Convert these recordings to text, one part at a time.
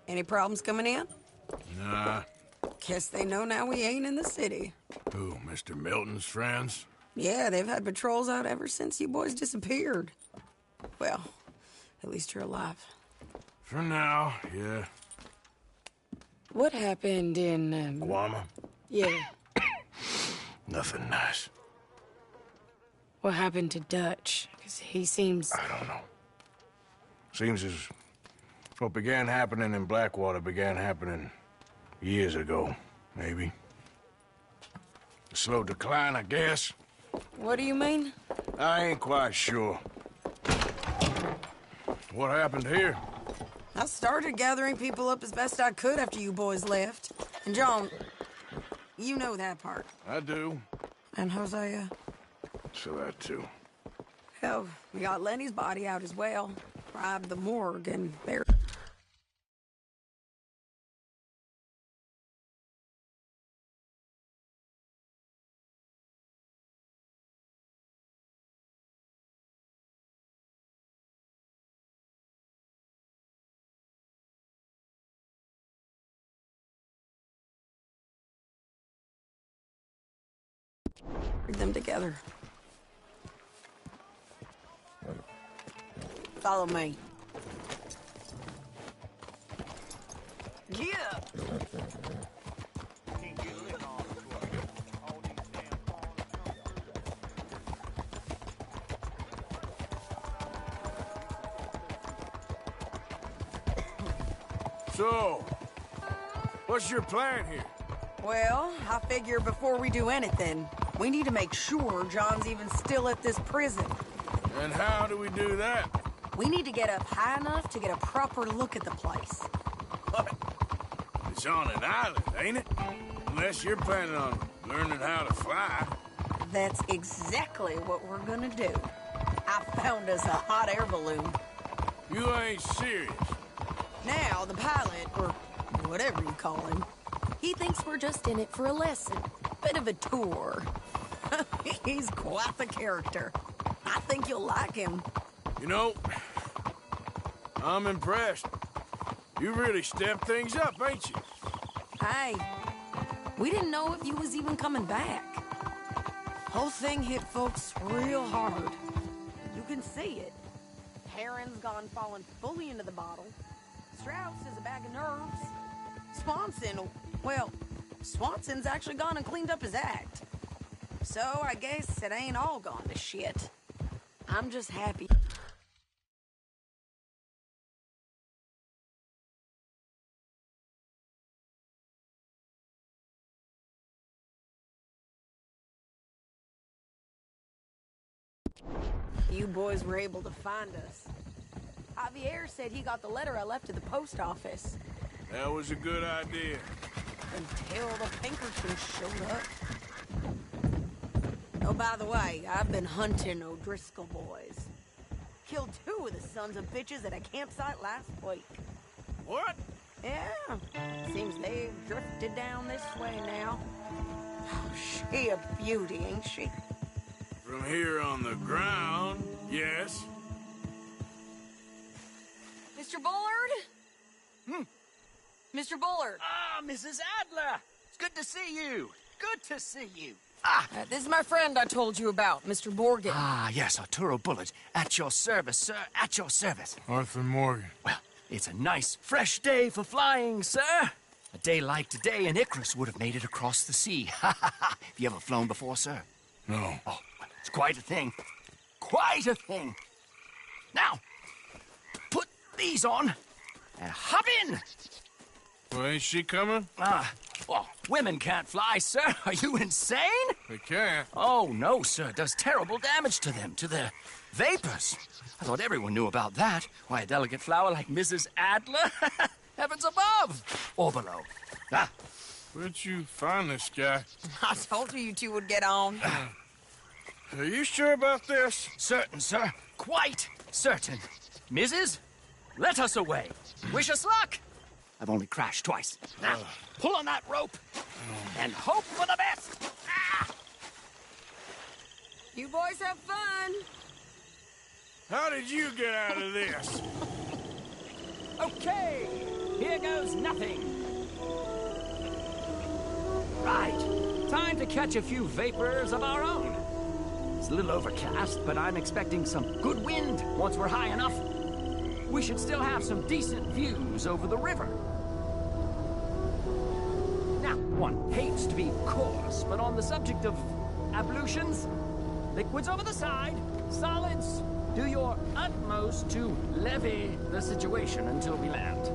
Any problems coming in? Nah. Guess they know now we ain't in the city. Who, Mr. Milton's friends? Yeah, they've had patrols out ever since you boys disappeared. Well, at least you're alive. For now, yeah. What happened in, Guama? Yeah. Nothing nice. What happened to Dutch? Because he seems... I don't know. Seems as what began happening in Blackwater began happening years ago, maybe. A slow decline, I guess. What do you mean? I ain't quite sure. What happened here? I started gathering people up as best I could after you boys left. And John, you know that part. I do. And Hosea? So that too. Hell, we got Lenny's body out as well. Bribed the morgue and buried. Them together. Follow me. Yeah. So, what's your plan here? Well, I figure before we do anything, we need to make sure John's even still at this prison. And how do we do that? We need to get up high enough to get a proper look at the place. What? It's on an island, ain't it? Unless you're planning on learning how to fly. That's exactly what we're gonna do. I found us a hot air balloon. You ain't serious. Now, the pilot, or whatever you call him, he thinks we're just in it for a lesson. Bit of a tour. He's quite the character. I think you'll like him. You know, I'm impressed. You really stepped things up, ain't you? Hey, we didn't know if you was even coming back. Whole thing hit folks real hard. You can see it. Heron's gone falling fully into the bottle. Strauss is a bag of nerves. Swanson's actually gone and cleaned up his act. So I guess it ain't all gone to shit. I'm just happy. You boys were able to find us. Javier said he got the letter I left at the post office. That was a good idea. Until the Pinkertons showed up. Oh, by the way, I've been hunting O'Driscoll boys. Killed 2 of the sons of bitches at a campsite last week. What? Yeah, seems they've drifted down this way now. Oh, she a beauty, ain't she? From here on the ground, yes. Mr. Bullard? Mr. Bullard. Ah, Mrs. Adler! It's good to see you. Good to see you. This is my friend I told you about, Mr. Morgan. Ah, yes, Arturo Bullard. At your service, sir. At your service. Arthur Morgan. Well, it's a nice, fresh day for flying, sir. A day like today, an Icarus would have made it across the sea. Have you ever flown before, sir? No. Oh, it's quite a thing. quite a thing. Now, put these on and hop in. Well, ain't she coming? Well, women can't fly, sir. Are you insane? They can't. Oh, no, sir. It does terrible damage to them, to their vapors. I thought everyone knew about that. Why, a delicate flower like Mrs. Adler? Heavens above or below. Ah. Where'd you find this guy? I told you two would get on. Are you sure about this? Certain, sir. Quite certain. Mrs., let us away. Wish us luck. I've only crashed twice. Now, pull on that rope and hope for the best. Ah! You boys have fun. How did you get out of this? Okay, here goes nothing. Right, time to catch a few vapors of our own. It's a little overcast, but I'm expecting some good wind once we're high enough. We should still have some decent views over the river. Now, one hates to be coarse, but on the subject of ablutions, liquids over the side, solids, do your utmost to levy the situation until we land.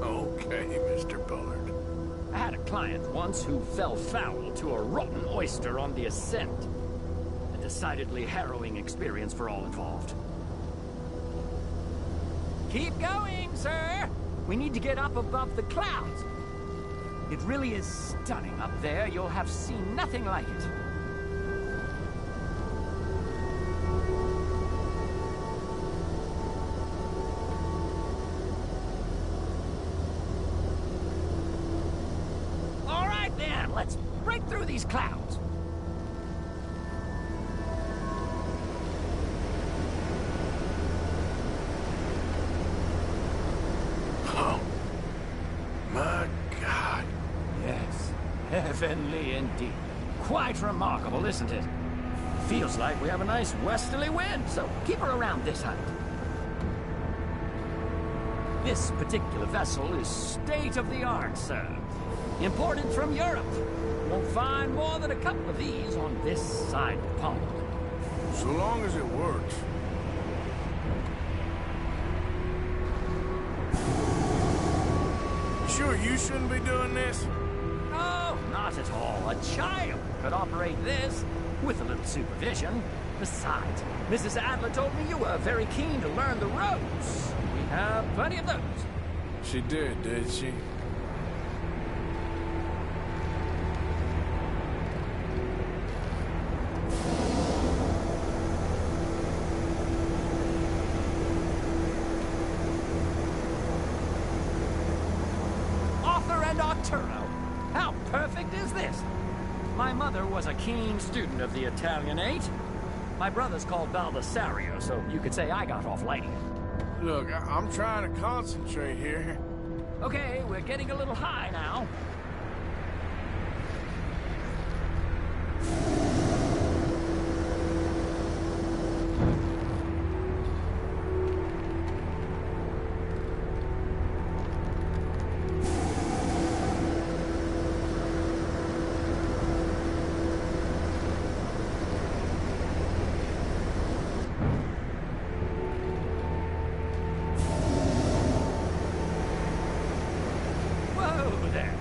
Okay, Mr. Bullard. I had a client once who fell foul to a rotten oyster on the ascent. A decidedly harrowing experience for all involved. Keep going, sir! We need to get up above the clouds. It really is stunning up there. You'll have seen nothing like it. All right, then. Let's break through these clouds. Oh, my God. Yes, heavenly indeed. Quite remarkable, isn't it? Feels like we have a nice westerly wind, so keep her around this height. This particular vessel is state-of-the-art, sir. Imported from Europe. Won't find more than a couple of these on this side of the pond. So long as it works. Sure you shouldn't be doing this? No, not at all. A child could operate this with a little supervision. Besides, Mrs. Adler told me you were very keen to learn the ropes. We have plenty of those. She did she? Arturo. How perfect is this? My mother was a keen student of the Italianate. My brother's called Baldessario, so you could say I got off lighting it. Look, I'm trying to concentrate here. Okay, we're getting a little high now.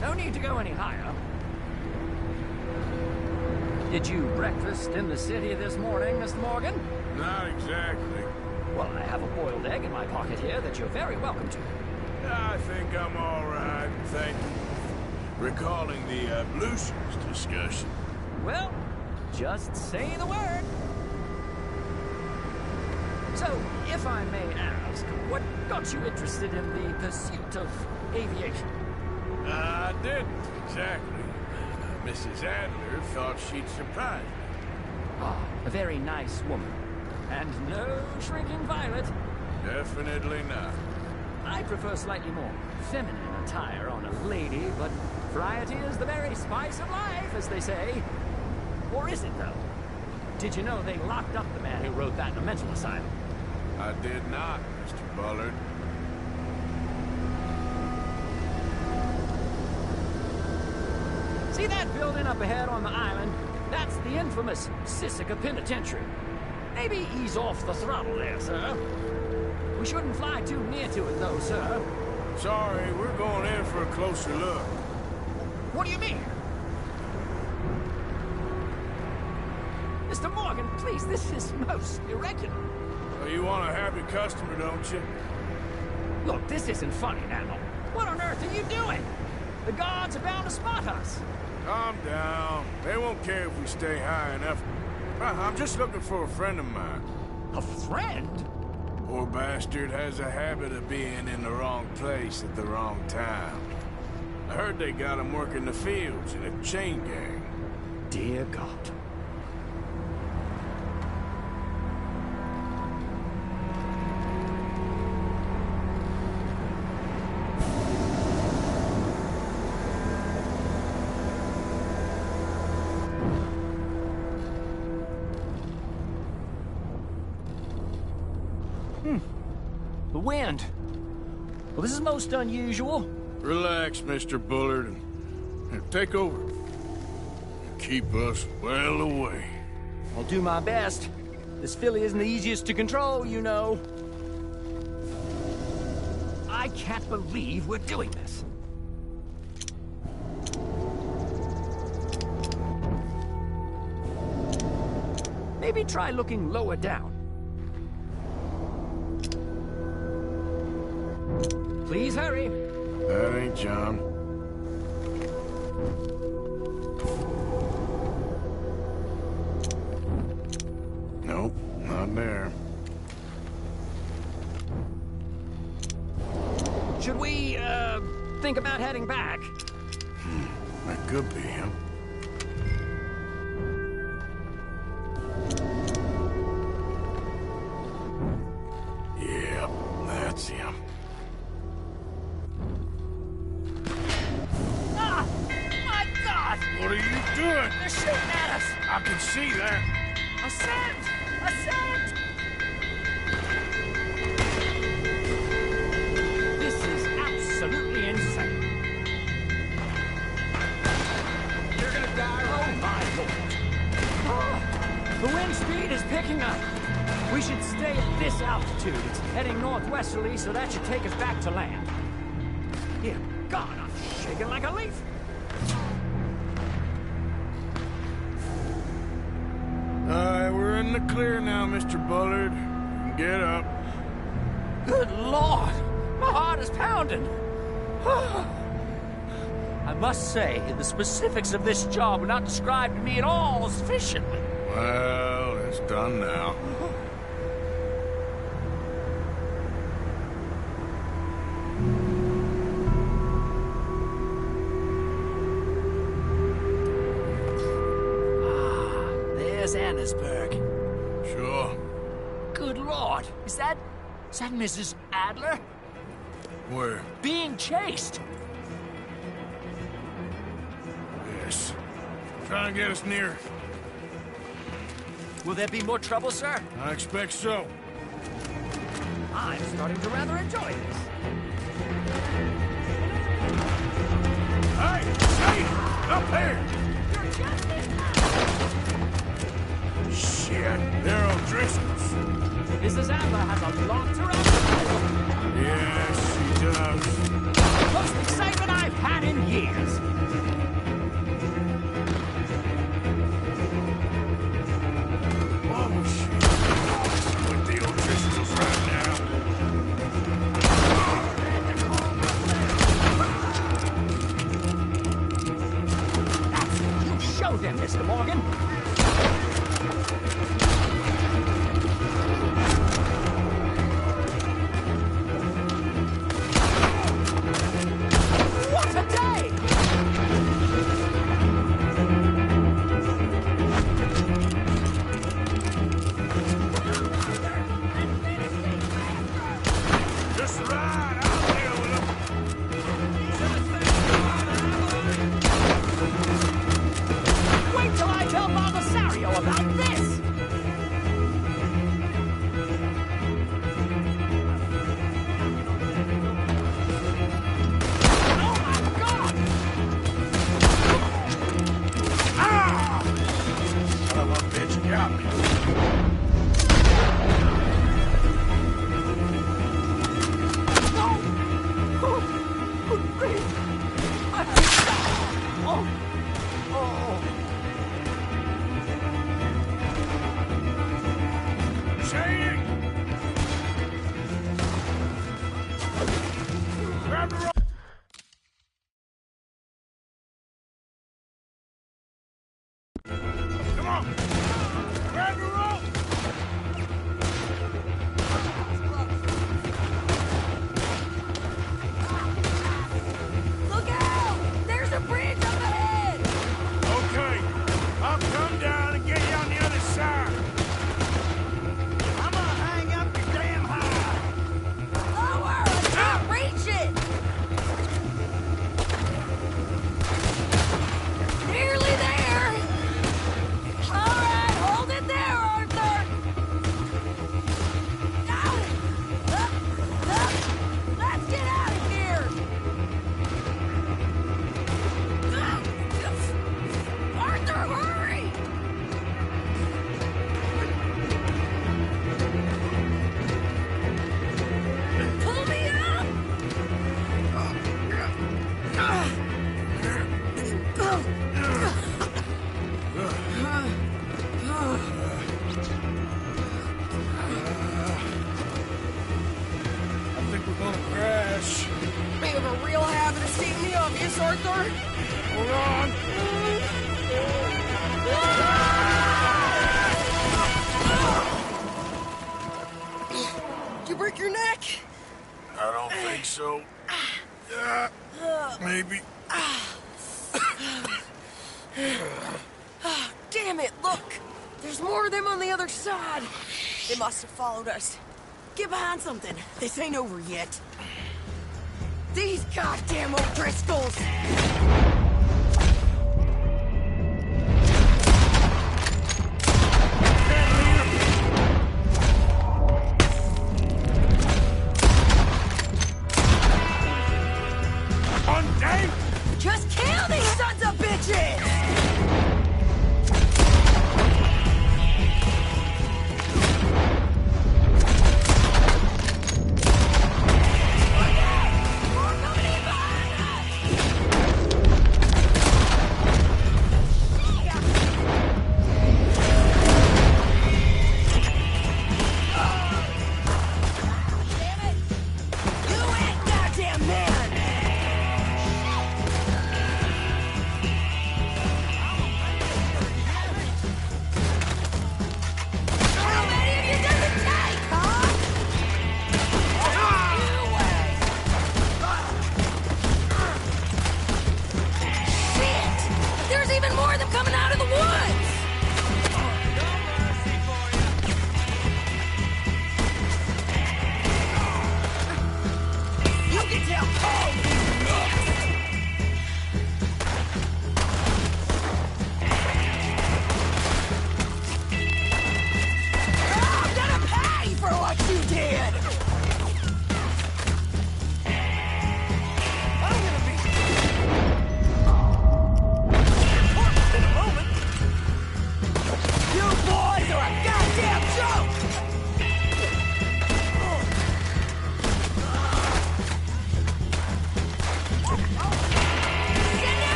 No need to go any higher. Did you breakfast in the city this morning, Mr. Morgan? Not exactly. Well, I have a boiled egg in my pocket here that you're very welcome to. I think I'm all right, thank you. Recalling the ablutions discussion. Well, just say the word. So, if I may ask, what got you interested in the pursuit of aviation? I didn't, exactly. Mrs. Adler thought she'd surprise me. Ah, a very nice woman. And no shrinking violet. Definitely not. I prefer slightly more feminine attire on a lady, but variety is the very spice of life, as they say. Or is it, though? Did you know they locked up the man who wrote that in a mental asylum? I did not, Mr. Bullard. See that building up ahead on the island? That's the infamous Sisika Penitentiary. Maybe ease off the throttle there, sir. We shouldn't fly too near to it, though, sir. Sorry, we're going in for a closer look. What do you mean? Mr. Morgan, please, this is most irregular. Well, you want a happy customer, don't you? Look, this isn't funny now. What on earth are you doing? The guards are bound to spot us. Calm down. They won't care if we stay high enough. I'm just looking for a friend of mine. A friend? Poor bastard has a habit of being in the wrong place at the wrong time. I heard they got him working the fields in a chain gang. Dear God. The wind. Well, this is most unusual. Relax, Mr. Bullard, and take over. Keep us well away. I'll do my best. This filly isn't the easiest to control, you know. I can't believe we're doing this. Maybe try looking lower down. Please hurry. That ain't John. Nope, not there. Should we, think about heading back? That could be him. Yeah, that's him. Ah! My God! What are you doing? They're shooting at us! I can see that. Ascend! Ascend! This is absolutely insane. You're gonna die, oh my Lord. Oh, the wind speed is picking up. We should stay at this altitude. It's heading northwesterly, so that should take us back to land. Dear God, I'm shaking like a leaf. We're in the clear now, Mr. Bullard. You can get up. Good Lord! My heart is pounding! I must say, the specifics of this job were not described to me at all sufficiently. Well, it's done now. There's Annesburg. Sure. Good Lord! Is that Mrs. Adler? Where? Being chased! Yes. Trying to get us near. Will there be more trouble, sir? I expect so. I'm starting to rather enjoy this. Hey! Hey! Up here! You're just in time! Shit! They're O'Driscoll's. Mrs. Adler has a lot to run. Yes, she does. Most excitement I've had in years. Oh, shit. With the O'Driscolls right now. That's it. You show them, Mr. Morgan. What a day! Just ride! I'll deal with them. Wait till I tell Baldasario about this! Oh my God! Ah! Son of a bitch got me. on! Did you break your neck? I don't think so. Maybe. Damn it, look! There's more of them on the other side. They must have followed us. Get behind something. This ain't over yet. These goddamn O'Driscolls! Just kill these sons of bitches!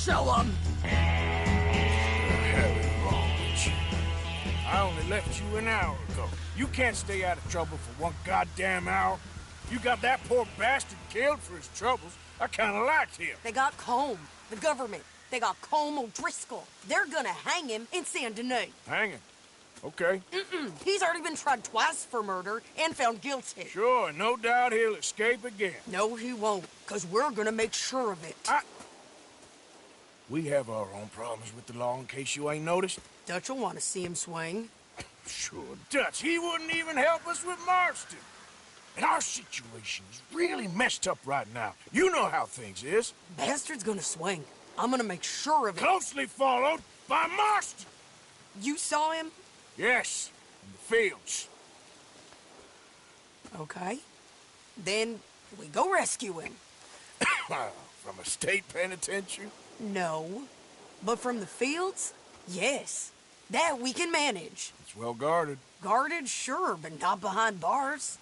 Show 'em! The hell is wrong with you? I only left you an hour ago. You can't stay out of trouble for one goddamn hour. You got that poor bastard killed for his troubles. I kinda liked him. They got Combe, the government. They got Combe O'Driscoll. They're gonna hang him in Saint Denis. Hang him? Okay. He's already been tried twice for murder and found guilty. Sure, no doubt he'll escape again. No, he won't, because we're gonna make sure of it. We have our own problems with the law in case you ain't noticed. Dutch will want to see him swing. Sure, Dutch, he wouldn't even help us with Marston. And our situation is really messed up right now. You know how things is. Bastard's gonna swing. I'm gonna make sure of it. Closely followed by Marston. You saw him? Yes, in the fields. Okay. Then we go rescue him. From a state penitentiary? No. But from the fields? Yes. That we can manage. It's well guarded. Guarded, sure, but not behind bars.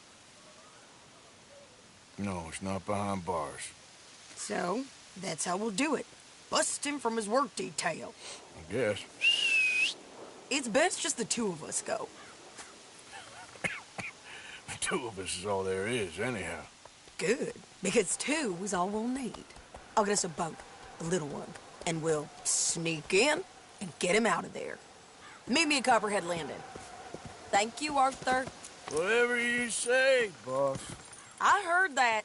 No, it's not behind bars. So, that's how we'll do it. Bust him from his work detail. I guess. It's best just the two of us go. The two of us is all there is, anyhow. Good, because two is all we'll need. I'll get us a boat, a little one, and we'll sneak in and get him out of there. Meet me at Copperhead Landing. Thank you, Arthur. Whatever you say, boss. I heard that.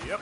Yep.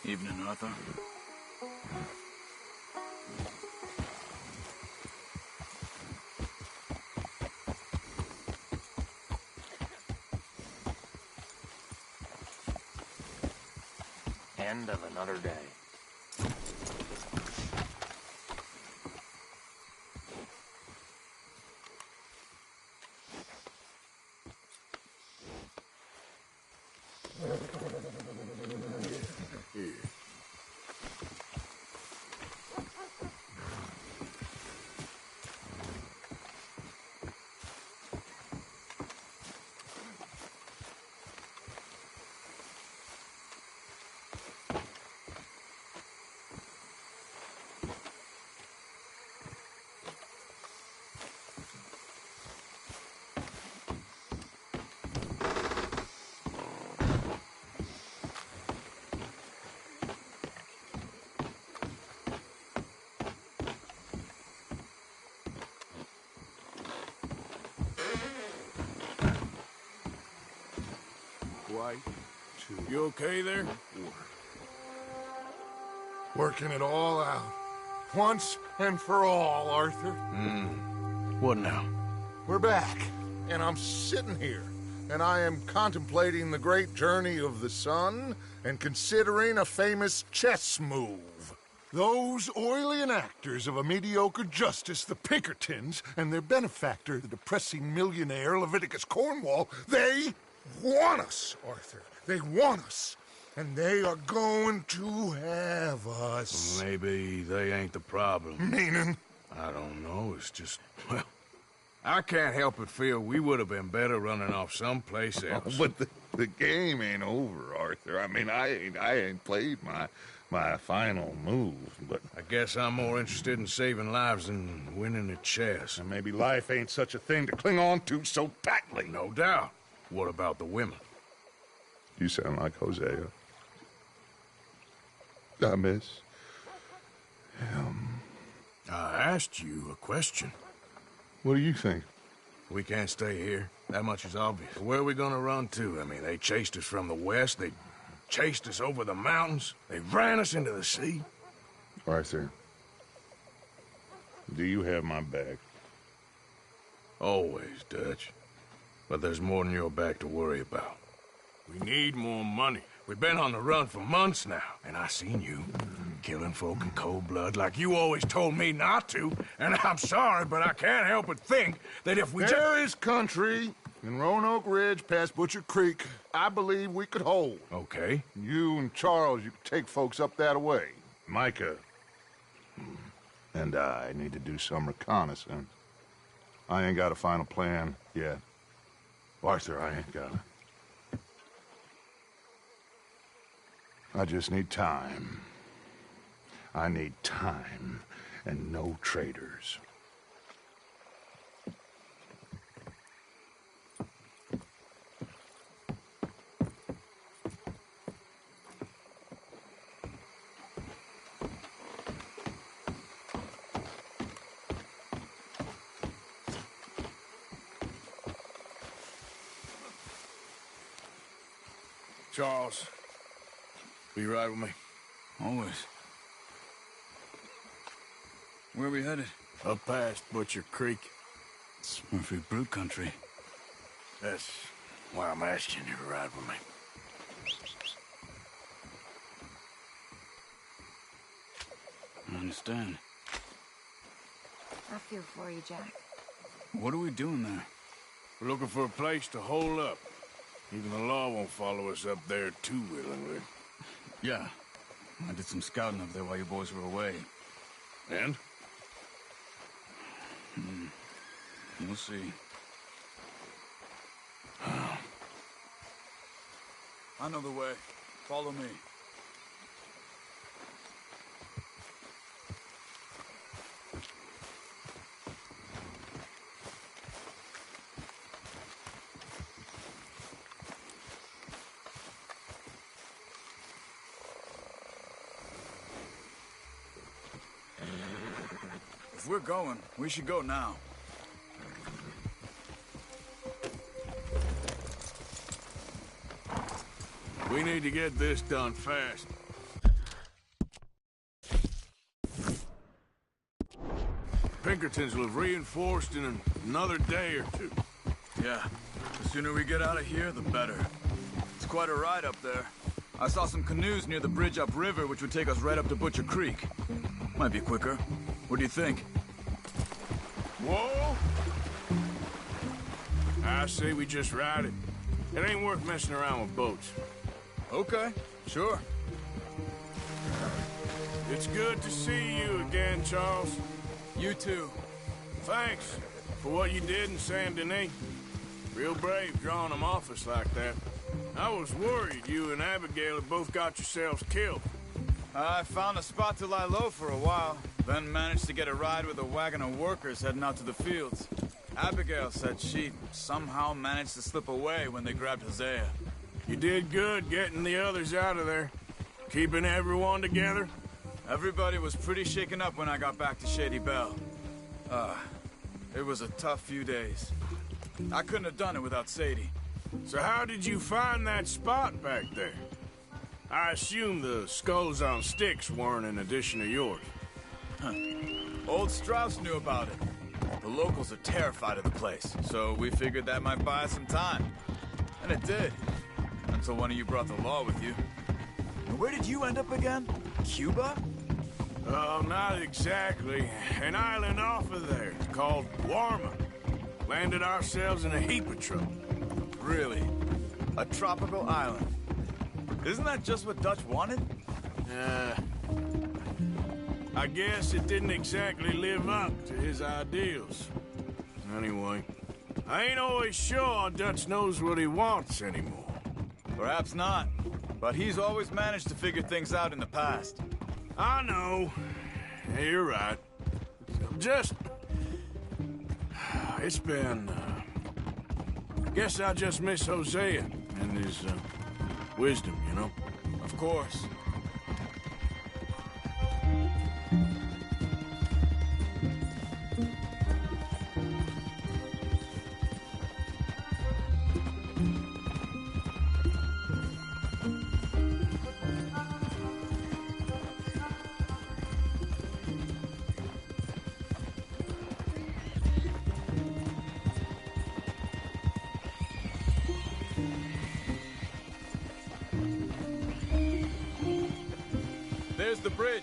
Evening, Arthur. End of another day. Quite to You okay there? working it all out. Once and for all, Arthur. What now? We're back, and I'm sitting here, and I am contemplating the great journey of the sun and considering a famous chess move. Those oily enactors of a mediocre justice, the Pinkertons, and their benefactor, the depressing millionaire Leviticus Cornwall, they want us, Arthur. They want us. And they are going to have us. Maybe they ain't the problem. Meaning? I don't know. It's just, well, I can't help but feel we would have been better running off someplace else. But the game ain't over, Arthur. I mean, I ain't played my final move, but... I guess I'm more interested in saving lives than winning at chess. And maybe life ain't such a thing to cling on to so tightly. No doubt. What about the women? You sound like Hosea. I miss him. I asked you a question. What do you think? We can't stay here. That much is obvious. Where are we gonna run to? I mean, they chased us from the west. They chased us over the mountains. They ran us into the sea. Arthur, do you have my back? Always, Dutch. But there's more than your back to worry about. We need more money. We've been on the run for months now, and I seen you killing folk in cold blood like you always told me not to. And I'm sorry, but I can't help but think that if we There is country in Roanoke Ridge past Butcher Creek I believe we could hold. Okay. You and Charles, you could take folks up that way. Micah and I need to do some reconnaissance. I ain't got a final plan yet. Arthur, I ain't got it. I just need time. I need time and no traitors. Charles, will you ride with me? Always. Where are we headed? Up past Butcher Creek. It's Murphy Brute country. That's why I'm asking you to ride with me. I understand. I feel for you, Jack. What are we doing there? We're looking for a place to hole up. Even the law won't follow us up there too willingly. Yeah. I did some scouting up there while you boys were away. And? We'll see. I know the way. Follow me. If we're going, we should go now. We need to get this done fast. Pinkertons will have reinforced in another day or two. Yeah. The sooner we get out of here, the better. It's quite a ride up there. I saw some canoes near the bridge upriver, which would take us right up to Butcher Creek. Might be quicker. What do you think? Whoa! I say we just ride it. It ain't worth messing around with boats. Okay, sure. It's good to see you again, Charles. You too. Thanks for what you did in Saint Denis. Real brave drawing them off us like that. I was worried you and Abigail had both got yourselves killed. I found a spot to lie low for a while, then managed to get a ride with a wagon of workers heading out to the fields. Abigail said she somehow managed to slip away when they grabbed Hosea. You did good getting the others out of there. Keeping everyone together. Everybody was pretty shaken up when I got back to Shady Belle. It was a tough few days. I couldn't have done it without Sadie. So how did you find that spot back there? I assume the skulls on sticks weren't an addition of yours. Old Strauss knew about it. The locals are terrified of the place, so we figured that might buy us some time. And it did. Until one of you brought the law with you. And where did you end up again? Cuba? Oh, not exactly. An island off of there called Warma. Landed ourselves in a heap of trouble. Really? A tropical island? Isn't that just what Dutch wanted? I guess it didn't exactly live up to his ideals. Anyway, I ain't always sure Dutch knows what he wants anymore. Perhaps not. But he's always managed to figure things out in the past. I know. Yeah, you're right. Just... It's been... I guess I just miss Hosea and his wisdom, you know? Of course. There's the bridge.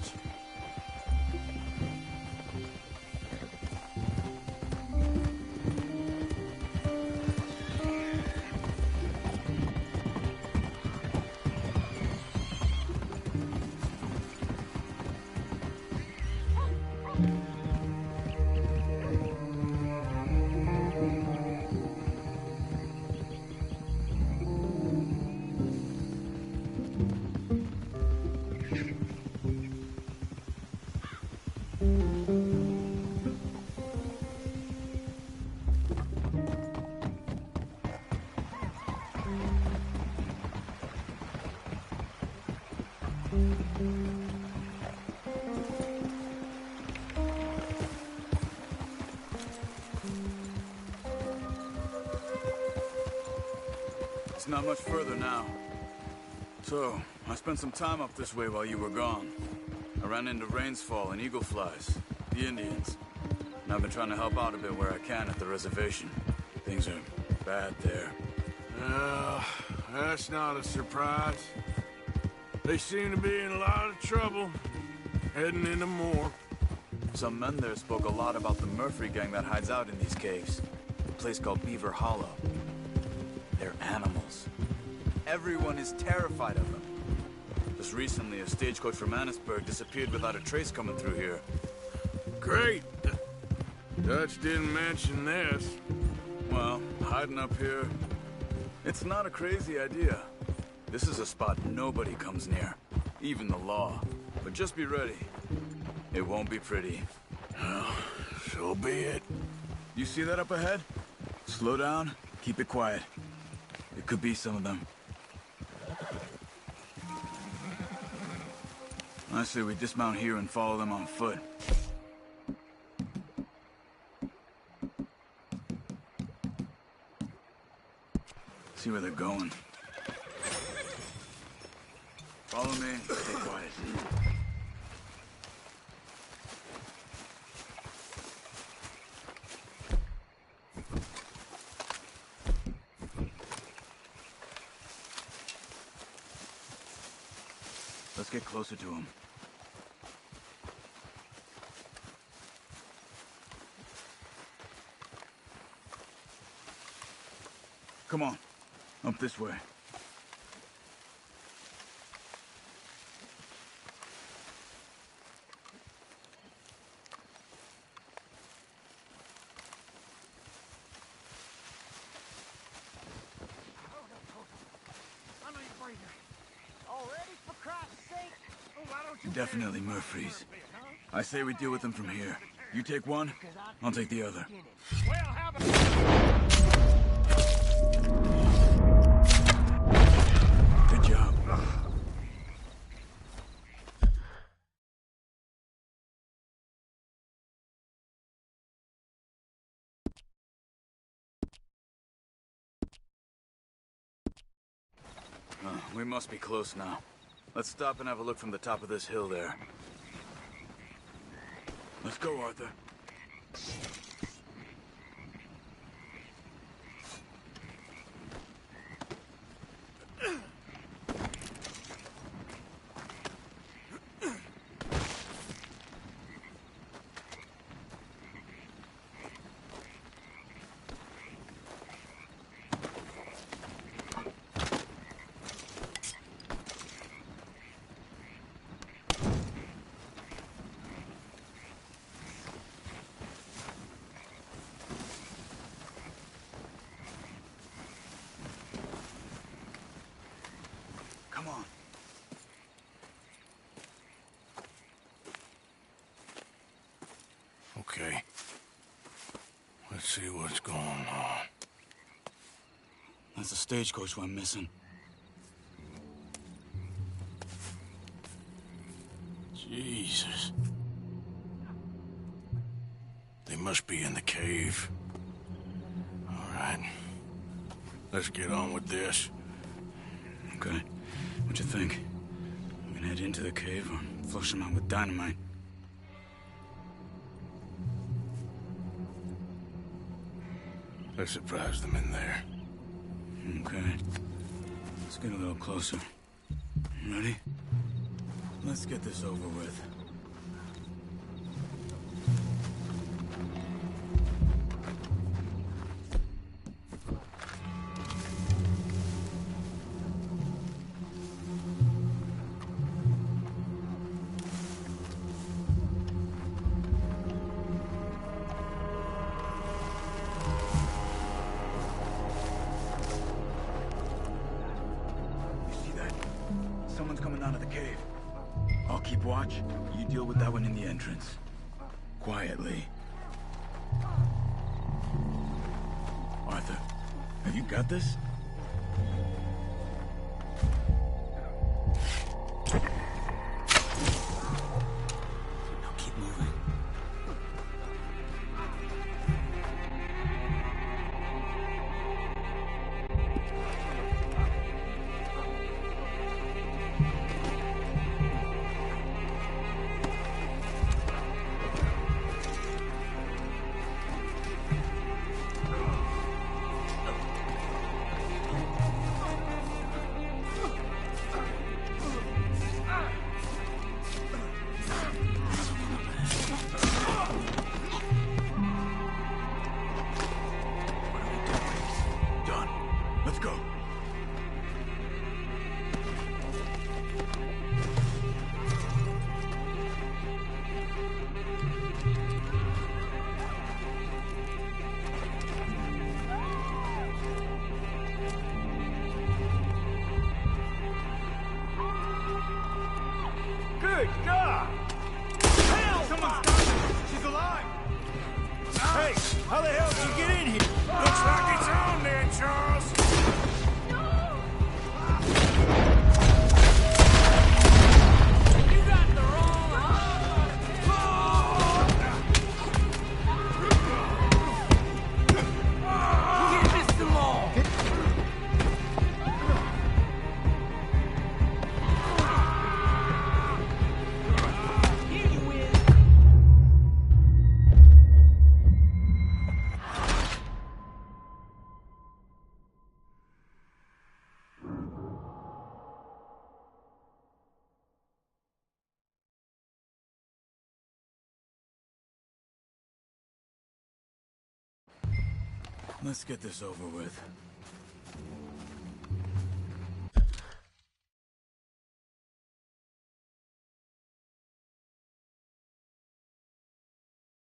It's not much further now. So, I spent some time up this way while you were gone. I ran into Rainsfall and Eagle Flies, the Indians. And I've been trying to help out a bit where I can at the reservation. Things are bad there. That's not a surprise. They seem to be in a lot of trouble, heading into more. Some men there spoke a lot about the Murphy gang that hides out in these caves. A place called Beaver Hollow. They're animals. Everyone is terrified of them. Just recently, a stagecoach from Annisburg disappeared without a trace coming through here. Great. Dutch didn't mention this. Well, hiding up here, it's not a crazy idea. This is a spot nobody comes near, even the law. But just be ready. It won't be pretty. Well, so be it. You see that up ahead? Slow down, keep it quiet. It could be some of them. I say we dismount here and follow them on foot. See where they're going. Follow me, stay quiet. Let's get closer to him. Come on, up this way. Definitely Murphy's. I say we deal with them from here. You take one, I'll take the other. Good job. We must be close now. Let's stop and have a look from the top of this hill there. Let's go, Arthur. Come on. Okay. Let's see what's going on. That's the stagecoach we're missing. Jesus. They must be in the cave. All right. Let's get on with this. Okay. What you think? We can head into the cave or flush them out with dynamite. Let's surprise them in there. Okay. Let's get a little closer. Ready? Let's get this over with. Someone's coming out of the cave. I'll keep watch. You deal with that one in the entrance. Quietly. Arthur, have you got this? Now keep moving. Good God! Hell! Someone's got her! She's alive! Hey, how the hell did you get in here? Looks like it's on there, Charles. You got the wrong heart. You missed them all. Let's get this over with.